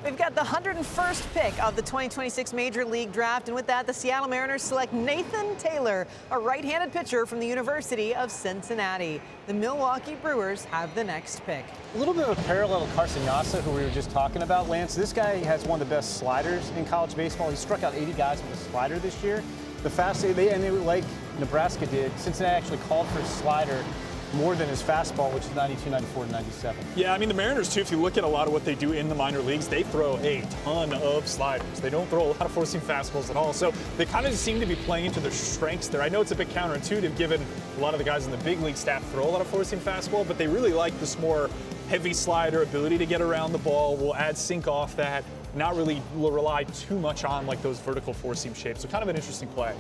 We've got the 101st pick of the 2026 Major League Draft, and with that, the Seattle Mariners select Nathan Taylor, a right-handed pitcher from the University of Cincinnati. The Milwaukee Brewers have the next pick. A little bit of a parallel to Carson Yasa, who we were just talking about, Lance. This guy has one of the best sliders in college baseball. He struck out 80 guys with a slider this year. The fastest, like Nebraska did, Cincinnati actually called for his slider more than his fastball, which is 92, 94, and 97. Yeah, I mean, the Mariners, too, if you look at a lot of what they do in the minor leagues, they throw a ton of sliders. They don't throw a lot of four-seam fastballs at all. So they kind of seem to be playing into their strengths there. I know it's a bit counterintuitive given a lot of the guys in the big league staff throw a lot of four-seam fastball, but they really like this more heavy slider, ability to get around the ball, will add sink off that, not really will rely too much on like those vertical four-seam shapes. So kind of an interesting play.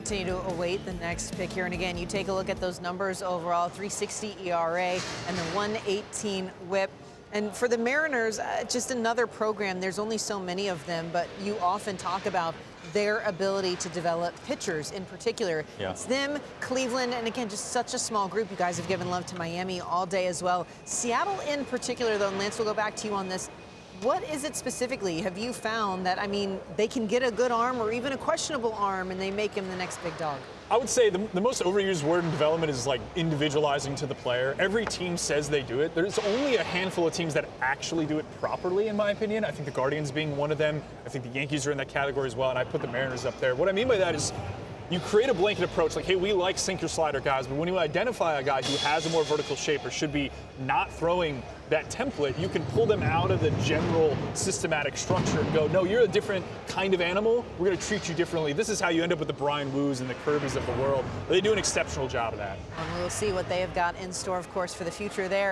Continue to await the next pick here. And again, you take a look at those numbers overall, 3.60 ERA and the 1.18 whip. And for the Mariners, just another program, there's only so many of them, but you often talk about their ability to develop pitchers in particular. Yeah. It's them, Cleveland, and again, just such a small group. You guys have given love to Miami all day as well. Seattle in particular, though, and Lance, we'll go back to you on this. What is it specifically have you found that, I mean, they can get a good arm or even a questionable arm and they make him the next big dog? I would say the most overused word in development is like individualizing to the player. Every team says they do it. There's only a handful of teams that actually do it properly, in my opinion. I think the Guardians being one of them. I think the Yankees are in that category as well, and I put the Mariners up there. What I mean by that is you create a blanket approach, like, hey, we like sinker slider guys, but when you identify a guy who has a more vertical shape or should be not throwing that template, you can pull them out of the general systematic structure and go, no, you're a different kind of animal. We're going to treat you differently. This is how you end up with the Brian Woos and the Kirbys of the world. They do an exceptional job of that. And we'll see what they have got in store, of course, for the future there.